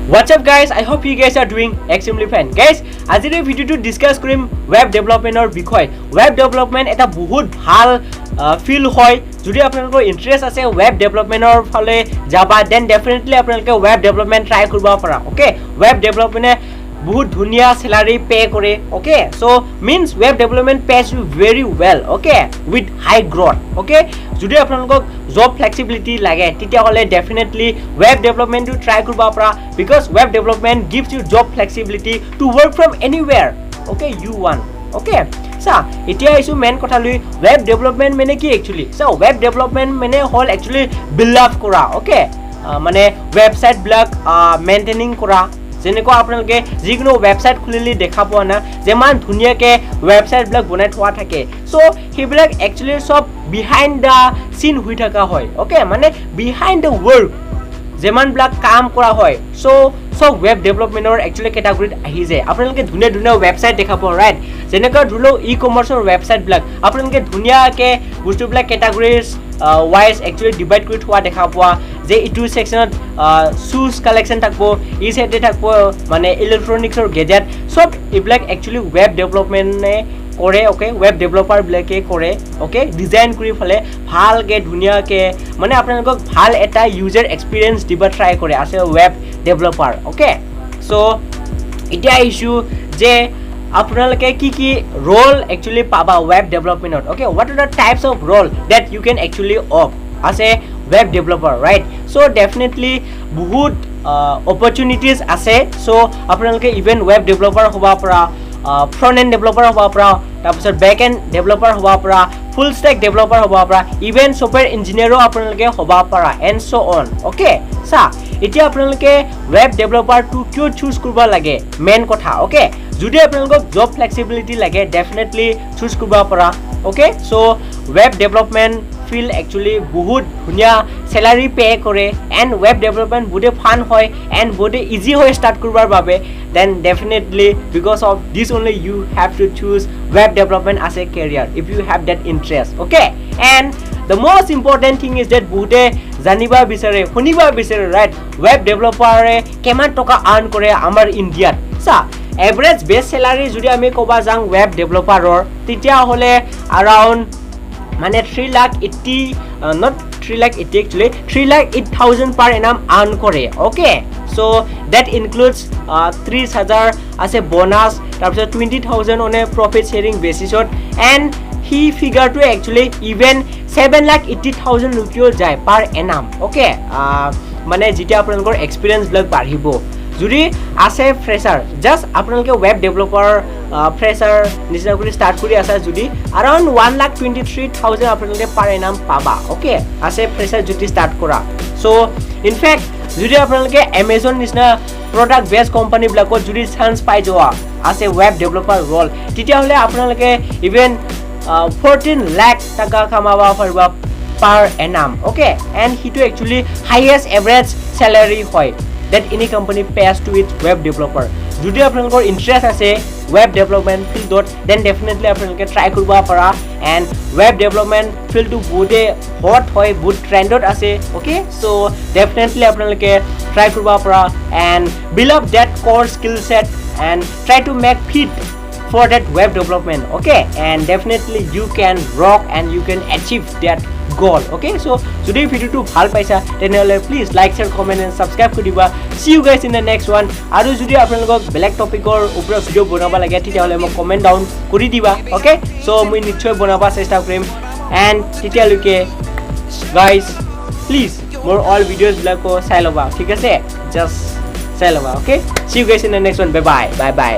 What's up guys, I hope you guys are doing extremely fine. Guys, আজিৰ ভিডিওটো discuss কৰিম web ডেভেলপমেন্টৰ বিষয়। Web development এটা বহুত ভাল ফিল হয়। যদি আপোনালোকৰ ইন্টাৰেষ্ট আছে ওয়েব ডেভেলপমেন্টৰ ফালে যাবা দেন ডেফিনেটলি আপোনালোকে ওয়েব ডেভেলপমেন্ট ট্ৰাই কৰিব পাৰা। ওকে, ওয়েব ডেভেলপমেন্টে বহুত ধুনিয়া স্যালাৰি পে কৰে। Okay, so means web development pays you very well. Okay, with high growth. Okay, যদি আপোনালোকক জব ফ্লেক্সিবিলিটি লাগে তেতিয়া হলে ডেফিনেটলি ওয়েব ডেভেলপমেন্টটো ট্রাই কৰিব পাৰা because web development gives you job flexibility to work from anywhere. Okay, you want. Okay, so এতিয়া আইছো man কথা লৈ web development মানে কি actually? So web development মানে হল actually build up কৰা। Okay, মানে ওয়েবসাইট ব্লগ মেইনটেইনিং কৰা। যেনেকৈ আপোনালোকে যিকোনো ওয়েবসাইট খুলিলে দেখা পোৱা না যেমান ধুনিয়াকে ওয়েবসাইট ব্লগ বনাই থোৱা থাকে। সো সেইবিলাক actually সব behind the scene হৈ থকা হয়। Okay, মানে behind the work যেমান ব্লগ কাম কৰা হয়। সো সব ওয়েব ডেভেলপমেন্টৰ একচুয়ালি ক্যাটাগৰিত আহি যায়। আপোনালোকে ধুনিয়া ধুনিয়া ওয়েবসাইট দেখা পাব, ৰাইট? যেনেকৈ ধুলো ই-কমাৰ্চৰ ওয়েবসাইট ব্লগ আপোনালোকে ধুনিয়াকে বস্তুবিলাক ক্যাটাগৰিজ ওয়াইজ একচুয়ালি ডিভাইড কৰি থোৱা দেখা পোৱা যে ইটো সেকশনত শুজ কালেকশন থাকব, ই সাইডে থাকব মানে ইলেক্ট্ৰনিক্সৰ গেজেট। সব এইবিলাক একচুয়ালি ওয়েব ডেভেলপমেন্টে কৰে। ওকে, ওয়েব ডেভেলপাৰ বিলাকে কৰে। ওকে, ডিজাইন কৰি ফলে ভালকে ধুনিয়াকে মানে আপোনালোকক ভাল এটা ইউজাৰ এক্সপিৰিয়েন্স দিব ট্ৰাই কৰে আছে ওয়েব ডেভেলপাৰ। ওকে, সো এতিয়া ইস্যু যে আপোনালোকে কি রোল একচুয়ালি পাবা ওয়েব ডেভেলপমেন্টত। Okay, what are the types of role that you can actually of আছে web developer, right? So definitely বহুত অপৰচুনিটিজ আছে। সো আপোনালোকে ইভেন ওয়েব ডেভেলপাৰ হ'ব পৰা, ফ্ৰন্ট এন্ড ডেভেলপাৰ হ'ব পৰা, তাৰপিছত বেক এন্ড ডেভেলপাৰ হ'ব পৰা, ফুল স্টেক ডেভেলপাৰ হ'ব পৰা, ইভেন সফটওয়্যাৰ ইঞ্জিনিয়াৰো আপোনালোকে হ'ব পৰা এণ্ড সো অন। ওকে, চা এতিয়া আপোনালোকে ওয়েব ডেভেলপাৰটো কিয় চুজ কৰিব লাগে মেইন কথা। ওকে, যদি আপোনালোকক জব ফ্লেক্সিবিলিটি লাগে ডেফিনেটলি চুজ কৰিব পৰা। Okay, so web development field actually বহুত ধুনিয়া স্যালাৰি পে কৰে এন্ড ওয়েব ডেভেলপমেন্ট বহুত ফান হয় এন্ড বহুত ইজি হয় স্টার্ট করবার বাবে। then definitely because of this only you have to choose web development as a career if you have that interest. Okay, and the most important thing is that বহুতে জানিবা বিচাৰে শুনিবা বিচাৰে, right? Web ডেভেলপাৰে কিমান টকা আৰ্ন কৰে আমাৰ ইন্ডিয়াত। সা এভাৰেজ বেস স্যালাৰি যদি আমি কবা যাং ওয়েব ডেভেলপাৰৰ তেতিয়া হলে around মানে 3,80,000 not 3,80,000 actually 3,08,000 per annum earn কৰে। ওকে, so that includes 30,000 আছে বোনাস, তাৰপিছত 20,000 অনে প্ৰফিট শেয়াৰিং বেসিছত এন্ড হি ফিগাৰটো একচুয়ালি ইভেন 7,80,000 লুকিও যায় পাৰ এনাম। ওকে, মানে যেতিয়া আপোনালোকৰ এক্সপিৰিয়েন্স ব্লক বাঢ়িব। যদি আছে ফ্ৰেছাৰ জাস্ট আপোনালোকে ওয়েব ডেভেলপাৰ ফ্ৰেছাৰ নিচিনা কৰি ষ্টাৰ্ট কৰি আছে যদি around 1,23,000 আপোনালোকে পাৰ এনাম পাবা। ওকে, আছে ফ্ৰেছাৰ যদি ষ্টাৰ্ট কৰা। সো ইনফেক্ট যদি আপোনালোকে এমাজন নিচিনা প্ৰডাক্ট বেছ কোম্পানী বিলাকত যদি চান্স পাই যোৱা আছে ওয়েব ডেভেলপাৰ ৰল তেতিয়াহ'লে আপোনালোকে ইভেন 14 লাখ টকা কামাব পাৰিব পাৰ এনাম। ওকে, এণ্ড সিটো একচুৱেলি হাইয়েষ্ট এভাৰেজ স্যালাৰি হয় that any company pays to its web developer. যদি আপোনালোকৰ ইন্টাৰেষ্ট আছে web development field then definitely আপোনালোকে ট্ৰাই কৰিব পাৰা and web development field to বহুতে হট হয়, বহুত ট্ৰেন্ডত আছে। ওকে, so definitely আপোনালোকে ট্ৰাই কৰিব পাৰা and build up that core skill set and try to make fit for that web development. Okay, and definitely you can rock and you can achieve that goal. Okay, so যদি ভিডিওটো ভাল পাইছা তেনেহলে please like share comment and subscribe কৰি দিবা। see you guys in the next one. আৰু যদি আপোনালোকক বেলেগ টপিকৰ ওপৰত ভিডিও বনাব লাগে তেতিয়াহলে মোক কমেন্ট ডাউন কৰি দিবা। ওকে, সো মই নিশ্চয় বনাব চেষ্টা কৰিম এন্ড তেতিয়ালৈকে গাইজ প্লিজ মোৰ অল ভিডিওজ বিলাকো চাই ল'বা। ঠিক আছে, জাস্ট চাই ল'বা। Okay, see you guys in the next one. bye bye.